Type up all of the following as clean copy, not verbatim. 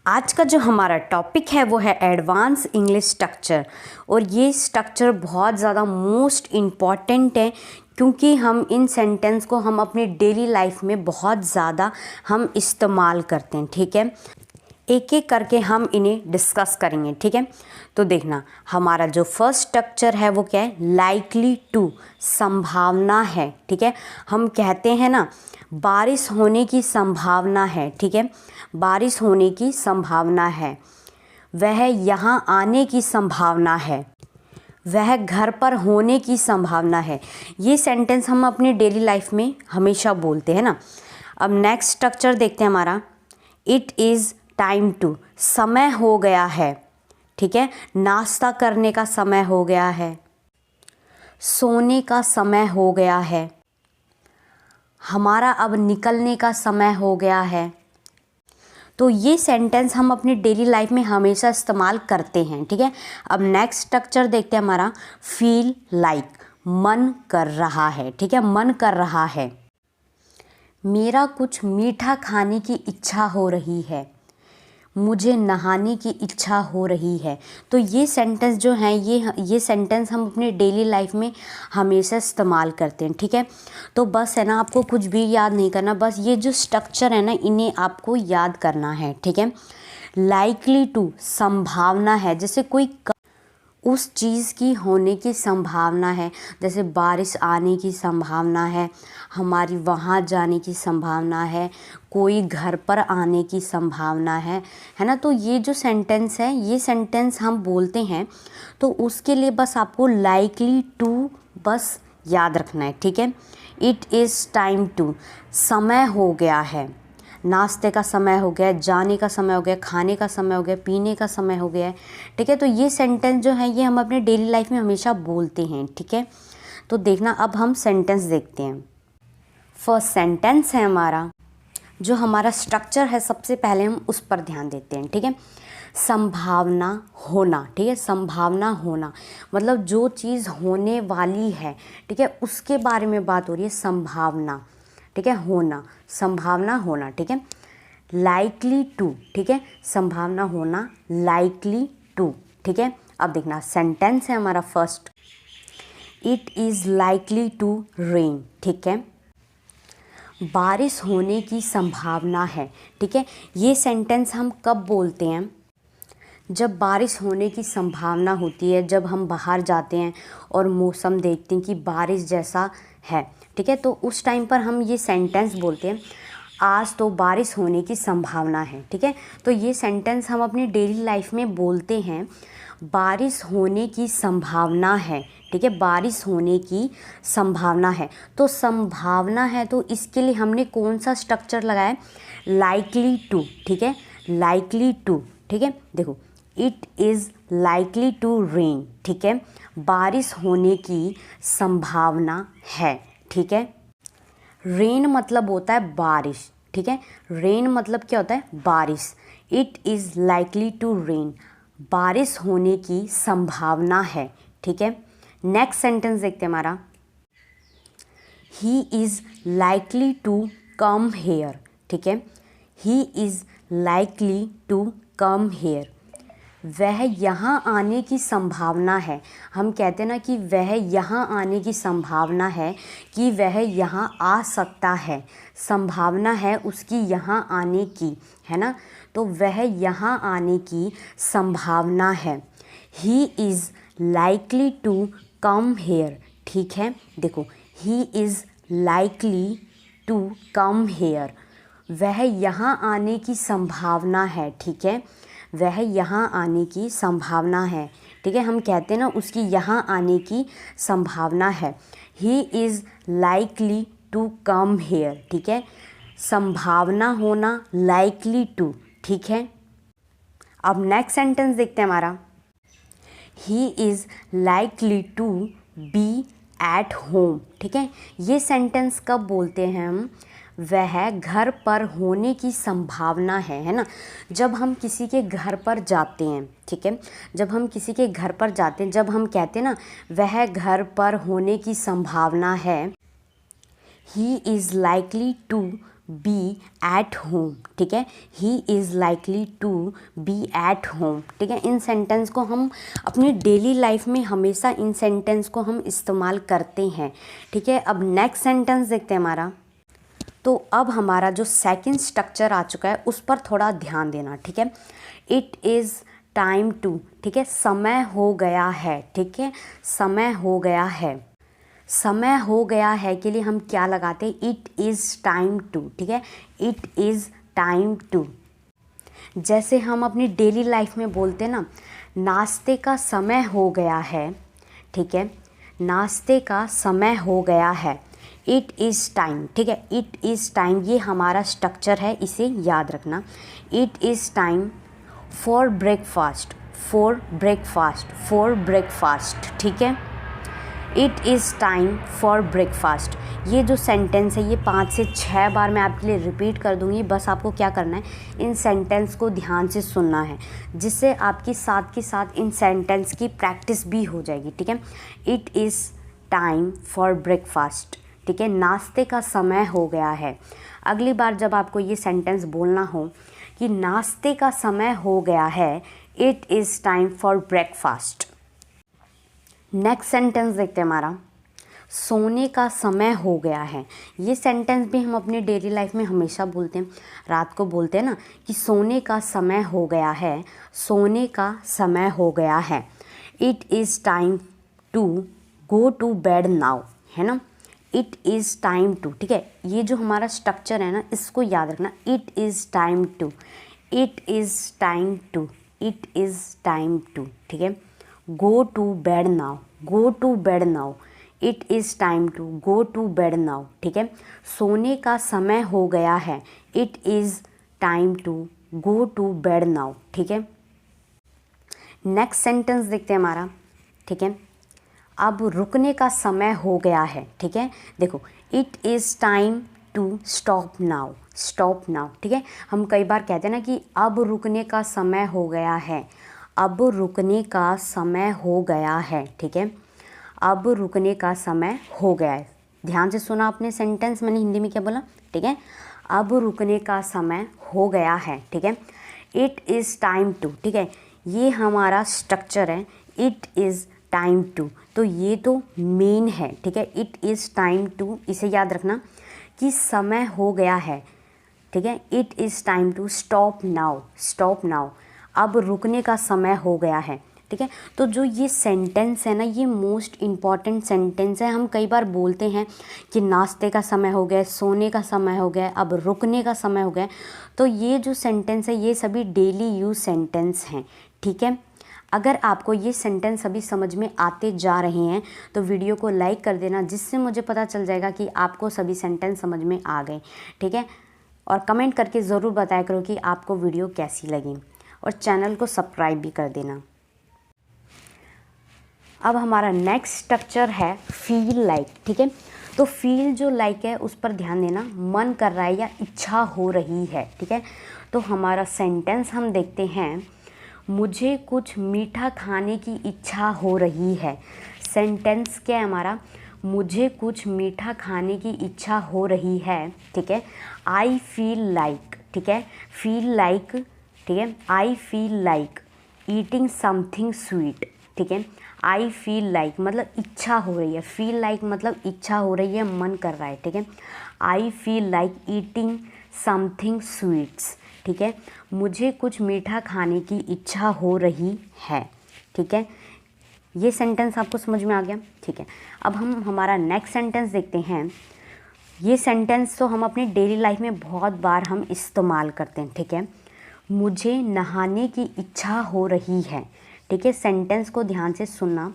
आज का जो हमारा टॉपिक है वो है एडवांस इंग्लिश स्ट्रक्चर। और ये स्ट्रक्चर बहुत ज़्यादा मोस्ट इम्पॉर्टेंट है क्योंकि हम इन सेंटेंस को हम अपनी डेली लाइफ में बहुत ज़्यादा हम इस्तेमाल करते हैं। ठीक है, एक एक करके हम इन्हें डिस्कस करेंगे। ठीक है, तो देखना हमारा जो फर्स्ट स्ट्रक्चर है वो क्या है, लाइकली टू, संभावना है। ठीक है, हम कहते हैं ना बारिश होने की संभावना है। ठीक है, बारिश होने की संभावना है, वह यहाँ आने की संभावना है, वह घर पर होने की संभावना है। ये सेंटेंस हम अपनी डेली लाइफ में हमेशा बोलते हैं ना। अब नेक्स्ट स्ट्रक्चर देखते हैं हमारा, इट इज़ टाइम टू, समय हो गया है। ठीक है, नाश्ता करने का समय हो गया है, सोने का समय हो गया है, हमारा अब निकलने का समय हो गया है। तो ये सेंटेंस हम अपनी डेली लाइफ में हमेशा इस्तेमाल करते हैं। ठीक है, अब नेक्स्ट स्ट्रक्चर देखते हैं हमारा, फील लाइक, मन कर रहा है। ठीक है, मन कर रहा है, मेरा कुछ मीठा खाने की इच्छा हो रही है, मुझे नहाने की इच्छा हो रही है। तो ये सेंटेंस जो हैं ये सेंटेंस हम अपने डेली लाइफ में हमेशा इस्तेमाल करते हैं। ठीक है, तो बस है ना, आपको कुछ भी याद नहीं करना, बस ये जो स्ट्रक्चर है ना इन्हें आपको याद करना है। ठीक है, लाइकली टू, संभावना है, जैसे कोई उस चीज़ की होने की संभावना है, जैसे बारिश आने की संभावना है, हमारी वहाँ जाने की संभावना है, कोई घर पर आने की संभावना है ना। तो ये जो सेंटेंस है ये सेंटेंस हम बोलते हैं, तो उसके लिए बस आपको लाइकली टू बस याद रखना है। ठीक है, इट इज़ टाइम टू, समय हो गया है, नाश्ते का समय हो गया, जाने का समय हो गया, खाने का समय हो गया, पीने का समय हो गया है। ठीक है, तो ये सेंटेंस जो है ये हम अपने डेली लाइफ में हमेशा बोलते हैं। ठीक है, तो देखना अब हम सेंटेंस देखते हैं। फर्स्ट सेंटेंस है हमारा, जो हमारा स्ट्रक्चर है सबसे पहले हम उस पर ध्यान देते हैं। ठीक है, संभावना होना। ठीक है, संभावना होना मतलब जो चीज़ होने वाली है, ठीक है, उसके बारे में बात हो रही है, संभावना। ठीक है, होना, संभावना होना। ठीक है, लाइकली टू, ठीक है, संभावना होना, लाइकली टू। ठीक है, अब देखना सेंटेंस है हमारा first, it is likely to rain. ठीक है, बारिश होने की संभावना है। ठीक है, ये सेंटेंस हम कब बोलते हैं, जब बारिश होने की संभावना होती है, जब हम बाहर जाते हैं और मौसम देखते हैं कि बारिश जैसा है। ठीक है, तो उस टाइम पर हम ये सेंटेंस बोलते हैं, आज तो बारिश होने की संभावना है। ठीक है, तो ये सेंटेंस हम अपनी डेली लाइफ में बोलते हैं, बारिश होने की संभावना है। ठीक है, बारिश होने की संभावना है, तो संभावना है तो इसके लिए हमने कौन सा स्ट्रक्चर लगाया, लाइकली टू। ठीक है, लाइकली टू। ठीक है, देखो it is likely to rain. ठीक है, बारिश होने की संभावना है। ठीक है, रेन मतलब होता है बारिश। ठीक है, रेन मतलब क्या होता है, बारिश। It is likely to rain, बारिश होने की संभावना है। ठीक है, नेक्स्ट सेंटेंस देखते हैं हमारा, he is likely to come here. ठीक है, he is likely to come here, वह यहाँ आने की संभावना है। हम कहते हैं ना कि वह यहाँ आने की संभावना है, कि वह यहाँ आ सकता है, संभावना है उसकी यहाँ आने की, है ना, तो वह यहाँ आने की संभावना है। He is likely to come here. ठीक है, देखो he is likely to come here, वह यहाँ आने की संभावना है। ठीक है, वह यहाँ आने की संभावना है। ठीक है, हम कहते हैं ना उसकी यहाँ आने की संभावना है, he is likely to come here. ठीक है, संभावना होना, लाइकली टू। ठीक है, अब नेक्स्ट सेंटेंस देखते हैं हमारा, he is likely to be at home. ठीक है, ये सेंटेंस कब बोलते हैं हम, वह घर पर होने की संभावना है ना। जब हम किसी के घर पर जाते हैं, ठीक है, जब हम किसी के घर पर जाते हैं, जब हम कहते हैं ना वह घर पर होने की संभावना है, he is likely to be at home, ठीक है। He is likely to be at home, ठीक है। इन सेंटेंस को हम अपनी डेली लाइफ में हमेशा इन सेंटेंस को हम इस्तेमाल करते हैं, ठीक है। अब नेक्स्ट सेंटेंस देखते हैं हमारा। तो अब हमारा जो सेकंड स्ट्रक्चर आ चुका है उस पर थोड़ा ध्यान देना, ठीक है। इट इज़ टाइम टू, ठीक है, समय हो गया है, ठीक है, समय हो गया है। समय हो गया है के लिए हम क्या लगाते हैं, इट इज़ टाइम टू, ठीक है, इट इज़ टाइम टू। जैसे हम अपनी डेली लाइफ में बोलते हैं ना, नाश्ते का समय हो गया है, ठीक है, नाश्ते का समय हो गया है, इट इज़ टाइम, ठीक है, इट इज़ टाइम, ये हमारा स्ट्रक्चर है, इसे याद रखना। It is time for breakfast, for breakfast, for breakfast, ठीक है। It is time for breakfast. ये जो सेंटेंस है ये 5 से 6 बार मैं आपके लिए रिपीट कर दूँगी। बस आपको क्या करना है, इन सेंटेंस को ध्यान से सुनना है, जिससे आपकी साथ के साथ इन सेंटेंस की प्रैक्टिस भी हो जाएगी, ठीक है। It is time for breakfast, ठीक है, नाश्ते का समय हो गया है। अगली बार जब आपको ये सेंटेंस बोलना हो कि नाश्ते का समय हो गया है, it is time for breakfast. Next sentence देखते हैं हमारा, सोने का समय हो गया है। ये सेंटेंस भी हम अपनी डेली लाइफ में हमेशा बोलते हैं, रात को बोलते हैं ना कि सोने का समय हो गया है, सोने का समय हो गया है। It is time to go to bed now, है ना, इट इज़ टाइम टू, ठीक है। ये जो हमारा स्ट्रक्चर है ना, इसको याद रखना, it is time to, it is time to, it is time to, ठीक है। Go to bed now, go to bed now, it is time to go to bed now, ठीक है। सोने का समय हो गया है, it is time to go to bed now, ठीक है। नेक्स्ट सेंटेंस देखते हैं हमारा, ठीक है। अब रुकने का समय हो गया है, ठीक है। देखो, it is time to stop now, stop now, ठीक है। हम कई बार कहते हैं ना कि अब रुकने का समय हो गया है, अब रुकने का समय हो गया है, ठीक है, अब रुकने का समय हो गया है। ध्यान से सुना आपने सेंटेंस, मैंने हिंदी में क्या बोला, ठीक है। अब रुकने का समय हो गया है, ठीक है। इट इज़ टाइम टू, ठीक है, ये हमारा स्ट्रक्चर है, इट इज़ टाइम टू, तो ये तो मेन है, ठीक है। इट इज़ टाइम टू, इसे याद रखना कि समय हो गया है, ठीक है। It is time to stop now, stop now, अब रुकने का समय हो गया है, ठीक है। तो जो ये सेंटेंस है ना, ये मोस्ट इम्पॉर्टेंट सेंटेंस है। हम कई बार बोलते हैं कि नाश्ते का समय हो गया, सोने का समय हो गया, अब रुकने का समय हो गया, तो ये जो सेंटेंस है ये सभी डेली यूज सेंटेंस हैं, ठीक है। अगर आपको ये सेंटेंस अभी समझ में आते जा रहे हैं तो वीडियो को लाइक कर देना, जिससे मुझे पता चल जाएगा कि आपको सभी सेंटेंस समझ में आ गए, ठीक है। और कमेंट करके ज़रूर बताया करो कि आपको वीडियो कैसी लगी, और चैनल को सब्सक्राइब भी कर देना। अब हमारा नेक्स्ट स्ट्रक्चर है फील लाइक, ठीक है। तो फील जो लाइक है उस पर ध्यान देना, मन कर रहा है या इच्छा हो रही है, ठीक है। तो हमारा सेंटेंस हम देखते हैं, मुझे कुछ मीठा खाने की इच्छा हो रही है। सेंटेंस क्या है हमारा, मुझे कुछ मीठा खाने की इच्छा हो रही है, ठीक है। आई फील लाइक, ठीक है, फील लाइक, ठीक है, I feel like eating something sweet, ठीक है। आई फील लाइक मतलब इच्छा हो रही है, फील लाइक मतलब इच्छा हो रही है, मन कर रहा है, ठीक है। I feel like eating something sweets, ठीक है, मुझे कुछ मीठा खाने की इच्छा हो रही है, ठीक है। ये सेंटेंस आपको समझ में आ गया, ठीक है। अब हम हमारा नेक्स्ट सेंटेंस देखते हैं। ये सेंटेंस तो हम अपनी डेली लाइफ में बहुत बार हम इस्तेमाल करते हैं, ठीक है। मुझे नहाने की इच्छा हो रही है, ठीक है। सेंटेंस को ध्यान से सुनना,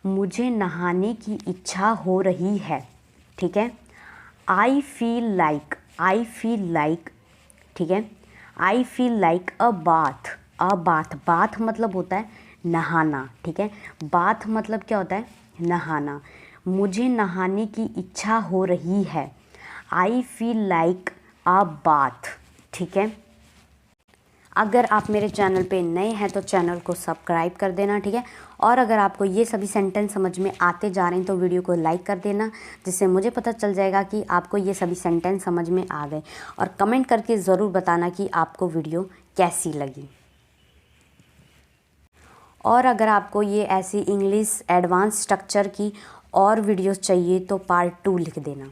मुझे नहाने की इच्छा हो रही है, ठीक है। I feel like, I feel like, ठीक है, I feel like a bath, a bath, bath मतलब होता है नहाना, ठीक है। बाथ मतलब क्या होता है, नहाना। मुझे नहाने की इच्छा हो रही है, I feel like a bath, ठीक है। अगर आप मेरे चैनल पे नए हैं तो चैनल को सब्सक्राइब कर देना, ठीक है। और अगर आपको ये सभी सेंटेंस समझ में आते जा रहे हैं तो वीडियो को लाइक कर देना, जिससे मुझे पता चल जाएगा कि आपको ये सभी सेंटेंस समझ में आ गए। और कमेंट करके ज़रूर बताना कि आपको वीडियो कैसी लगी। और अगर आपको ये ऐसी इंग्लिश एडवांस स्ट्रक्चर की और वीडियोस चाहिए तो पार्ट 2 लिख देना।